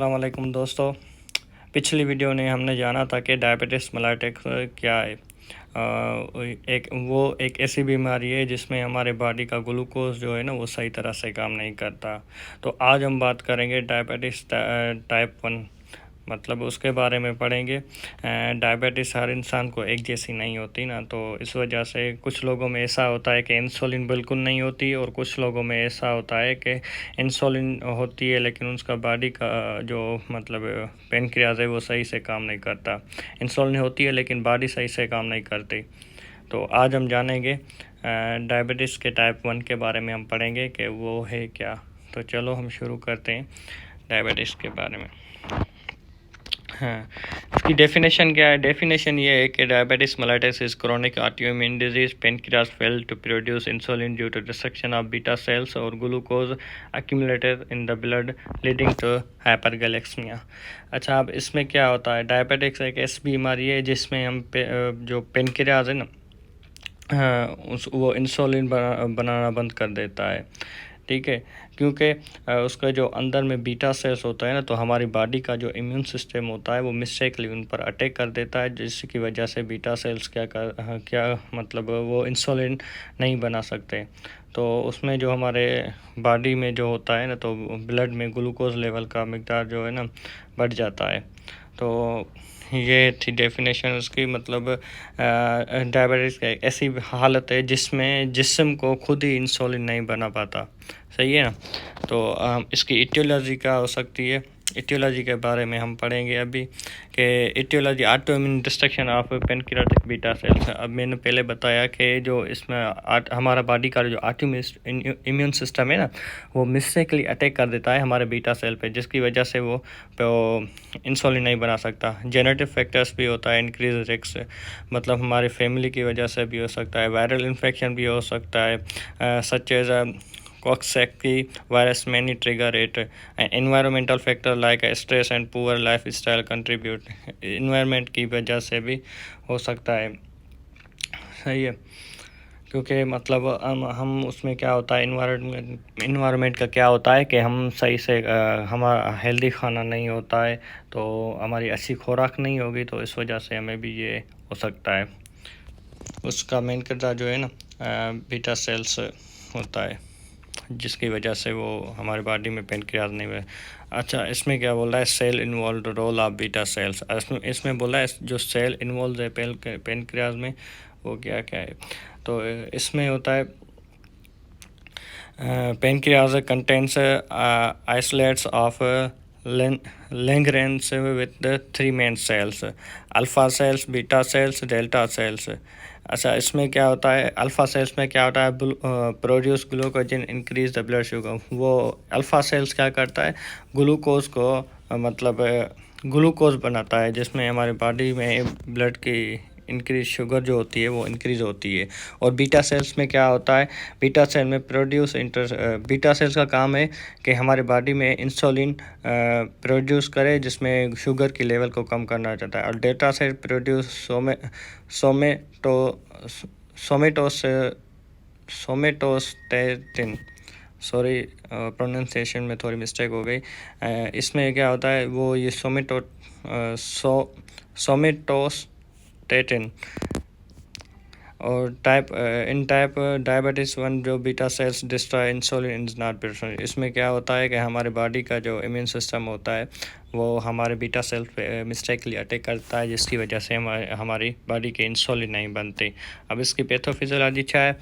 अस्सलाम वालेकुम दोस्तों। पिछली वीडियो ने हमने जाना था कि डायबिटीज़ मेलाइटिस क्या है। एक ऐसी बीमारी है जिसमें हमारे बॉडी का ग्लूकोज जो है ना वो सही तरह से काम नहीं करता। तो आज हम बात करेंगे डायबिटीज़ टाइप 1, मतलब उसके बारे में पढ़ेंगे। डायबिटीज़ हर इंसान को एक जैसी नहीं होती ना, तो इस वजह से कुछ लोगों में ऐसा होता है कि इंसुलिन बिल्कुल नहीं होती और कुछ लोगों में ऐसा होता है कि इंसुलिन होती है लेकिन उसका बॉडी का जो मतलब पेनक्रियाज है वो सही से काम नहीं करता। इंसुलिन होती है लेकिन बॉडी सही से काम नहीं करती। तो आज हम जानेंगे डायबिटीज़ के टाइप 1 के बारे में हम पढ़ेंगे कि वो है क्या। तो चलो हम शुरू करते हैं डायबिटीज़ के बारे में। हाँ, इसकी डेफिनेशन क्या है? डेफिनेशन ये है कि diabetes mellitus is chronic autoimmune disease. Pancreas fail to produce insulin due to destruction of beta cells और glucose accumulated in the blood leading to hyperglycemia. अच्छा, अब इसमें क्या होता है? डायबिटिक्स एक ऐसी बीमारी है जिसमें जो पेनक्रियाज है ना, वो इंसुलिन बनाना बंद कर देता है। ठीक है, क्योंकि उसका जो अंदर में बीटा सेल्स होता है ना, तो हमारी बॉडी का जो इम्यून सिस्टम होता है वो मिस्टेकली उन पर अटैक कर देता है, जिसकी वजह से बीटा सेल्स क्या मतलब वो इंसुलिन नहीं बना सकते। तो उसमें जो हमारे बॉडी में जो होता है ना, तो ब्लड में ग्लूकोज लेवल का मिकदार जो है ना बढ़ जाता है। तो ये थी डेफिनेशन उसकी। मतलब डायबिटीज़ एक ऐसी हालत है जिसमें जिस्म को खुद ही इंसुलिन नहीं बना पाता। सही है ना? तो इसकी इटियोलॉजी क्या हो सकती है? इटियोलॉजी के बारे में हम पढ़ेंगे अभी कि etiology autoimmune destruction of pancreatic beta cells. अब मैंने पहले बताया कि जो इसमें हमारा बॉडी का जो ऑटोइम्यून इम्यून सिस्टम है ना, वो मिस्टेकली अटैक कर देता है हमारे बीटा सेल पे, जिसकी वजह से वो इंसुलिन नहीं बना सकता। जेनेटिक फैक्टर्स भी होता है, इंक्रीज रिस्क, मतलब हमारी फैमिली की वजह से भी हो सकता है। वायरल इन्फेक्शन भी हो सकता है, such as Coxsackie virus many trigger it. Environmental factor like stress and poor lifestyle contribute. Environment की वजह से भी हो सकता है। सही है, क्योंकि मतलब हम उसमें क्या होता है, इन्वायरमेंट का क्या होता है कि हम सही से हमारा हेल्दी खाना नहीं होता है, तो हमारी अच्छी खुराक नहीं होगी, तो इस वजह से हमें भी ये हो सकता है। उसका मेन किरदार जो है ना बीटा सेल्स होता है, जिसकी वजह से वो हमारी बॉडी में पेनक्रियाज नहीं हुए। अच्छा, इसमें क्या बोल रहा है? Cell involve role of beta cells. इसमें बोला है जो सेल इन्वॉल्व है पेनक्रियाज में वो क्या क्या है। तो इसमें होता है pancreas contents isolates of Langerhans with the 3 main cells, alpha cells, beta cells, delta cells. अच्छा, इसमें क्या होता है? अल्फ़ा सेल्स में क्या होता है? Produce glucagon increase the blood sugar. वो अल्फ़ा सेल्स क्या करता है? ग्लूकोज को मतलब ग्लूकोज बनाता है, जिसमें हमारे बॉडी में ब्लड की इंक्रीज शुगर जो होती है वो इंक्रीज़ होती है। और बीटा सेल्स में क्या होता है? बीटा सेल में बीटा सेल्स का काम है कि हमारे बॉडी में इंसुलिन प्रोड्यूस करे, जिसमें शुगर की लेवल को कम करना चाहता है। और delta cell produce somatostatin. Sorry, pronunciation में थोड़ी मिस्टेक हो गई। इसमें क्या होता है? वो ये सोमेटोस्टेटिन। और इन टाइप डायबिटीज़ 1 जो beta cells destroy insulin is not produce. इसमें क्या होता है कि हमारे बॉडी का जो इम्यून सिस्टम होता है वो हमारे बीटा सेल्स पे मिस्टेकली अटैक करता है, जिसकी वजह से हमारी बॉडी के इंसुलिन नहीं बनती। अब इसकी पैथोफिजियोलॉजी क्या है?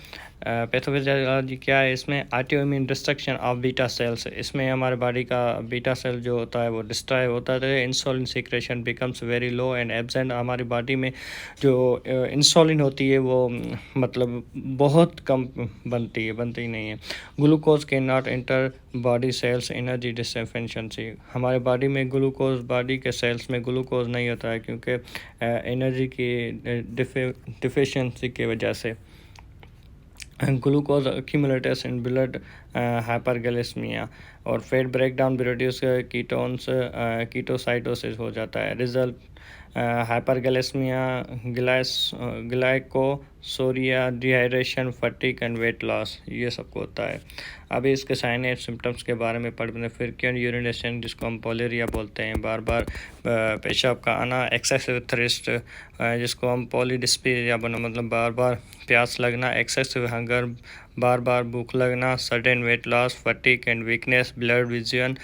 पैथोफिजियोलॉजी क्या है? इसमें autoimmune destruction of beta cells. इसमें हमारे बॉडी का बीटा सेल जो होता है वो डिस्ट्रॉय होता है, insulin secretion becomes very low and absent. हमारी बॉडी में जो इंसुलिन होती है वो मतलब बहुत कम बनती नहीं है। Glucose can not enter body cells, energy deficiency. हमारे बॉडी में ग्लूकोज, बॉडी के सेल्स में ग्लूकोज नहीं होता है, क्योंकि एनर्जी की डिफिशिएंसी की वजह से। Glucose accumulates in blood hyperglycaemia. और फैट ब्रेकडाउन भी रिड्यूस, कीटोन्स कीटोसाइटोसिस हो जाता है। Result hyperglycaemia, glycosuria, dehydration, fatigue and weight loss, ये सब होता है। अभी इसके साइन एंड सिम्टम्स के बारे में पढ़ते हैं। फ्रीक्वेंट यूरिनेशन, जिसको हम पोलेरिया बोलते हैं, बार बार पेशाब का आना। एक्सेसिव थ्रिस्ट, जिसको हम पॉलीडिस्पीरिया बना, मतलब बार बार प्यास लगना। एक्सेसिव हंगर, बार बार भूख लगना। Sudden weight loss, fatigue and weakness, blurred vision,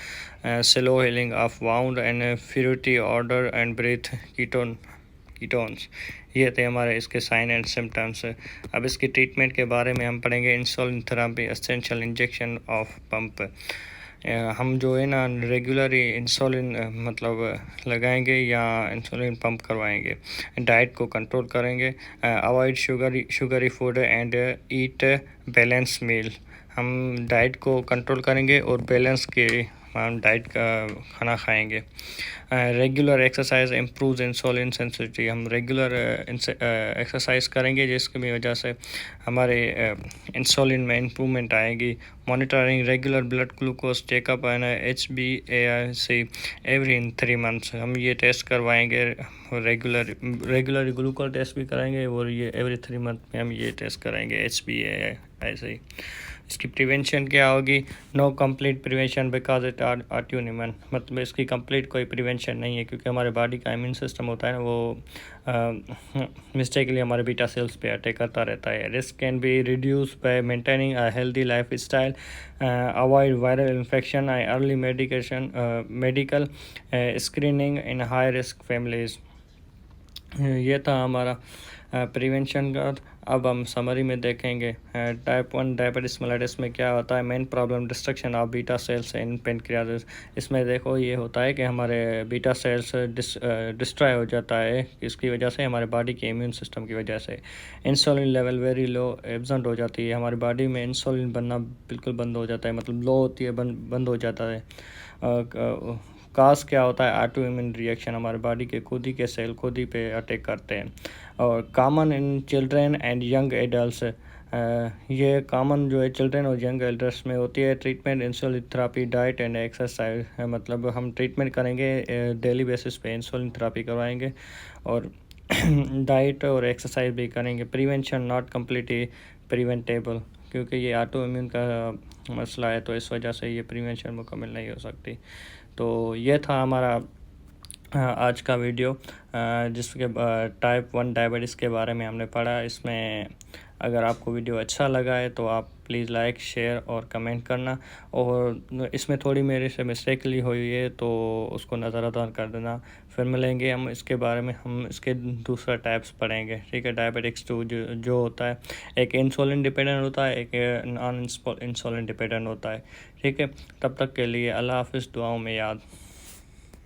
slow healing of wound and fruity odour and breath ketones. ये थे हमारे इसके साइन एंड सिम्टम्स। अब इसकी ट्रीटमेंट के बारे में हम पढ़ेंगे। Insulin therapy, essential injection of pump. हम जो है ना रेगुलर इंसुलिन मतलब लगाएंगे या इंसुलिन पंप करवाएंगे। डाइट को कंट्रोल करेंगे, avoid sugary food and eat balance meal. हम डाइट को कंट्रोल करेंगे और बैलेंस के हम डाइट का खाना खाएंगे। Regular exercise improves insulin sensitivity. हम रेगुलर एक्सरसाइज करेंगे जिसकी वजह से हमारे इंसुलिन में इम्प्रूवमेंट आएगी। Monitoring regular blood glucose checkup and HbA1c every 3 months. हम ये टेस्ट करवाएंगे, रेगुलर ग्लूकोज टेस्ट भी कराएंगे और ये एवरी 3 मंथ में हम ये टेस्ट कराएंगे HbA1c। इसकी प्रिवेंशन क्या होगी? No complete prevention because it autoimmune, मतलब इसकी कंप्लीट कोई प्रिवेंशन नहीं है क्योंकि हमारे बॉडी का इम्यून सिस्टम होता है ना, वो मिस्टेकली हमारे बीटा सेल्स पे अटैक करता रहता है। Risk can be reduce by maintaining a healthy life style, avoid viral infection, early medical screening in high risk families. ये था हमारा प्रिवेंशन का। अब हम समरी में देखेंगे। टाइप 1 डायबिटीज मेलिटस में क्या होता है? Main problem destruction of beta sales in pancreas. इसमें देखो ये होता है कि हमारे बीटा सेल्स डिस्ट्रॉय हो जाता है। इसकी वजह से हमारे बॉडी के इम्यून सिस्टम की वजह से insulin level very low, absent हो जाती है। हमारी बॉडी में इंसुलिन बनना बिल्कुल बंद हो जाता है, मतलब लो होती है, बंद हो जाता है। काज क्या होता है? ऑटो इम्यून रिएक्शन, हमारे बॉडी के खुद ही के सेल खुद ही पे अटैक करते हैं। और common in children and young adults, ये कॉमन जो है चिल्ड्रेन और यंग एडल्ट्स में होती है। Treatment insulin therapy, diet and exercise, मतलब हम ट्रीटमेंट करेंगे, डेली बेसिस पे इंसुलिन थेरेपी करवाएंगे और डाइट और एक्सरसाइज भी करेंगे। प्रिवेंशन नॉट कम्प्लीटली प्रिवेंटेबल, क्योंकि ये ऑटो इम्यून का मसला है, तो इस वजह से ये प्रिवेंशन मुकम्मल नहीं हो सकती। तो ये था हमारा आज का वीडियो, जिसके टाइप 1 डायबिटीज़ के बारे में हमने पढ़ा। इसमें अगर आपको वीडियो अच्छा लगा है तो आप प्लीज़ लाइक, शेयर और कमेंट करना। और इसमें थोड़ी मेरे से मिस्टेकली हुई है तो उसको नज़रअंदाज कर देना। फिर मिलेंगे हम इसके बारे में, हम इसके दूसरा टाइप्स पढ़ेंगे, ठीक है। डायबिटिक्स 2 जो होता है, एक इंसुलिन डिपेंडेंट होता है, एक नॉन इंसुलिन डिपेंडेंट होता है, ठीक है। तब तक के लिए अल्लाह हाफिज़, दुआओं में याद।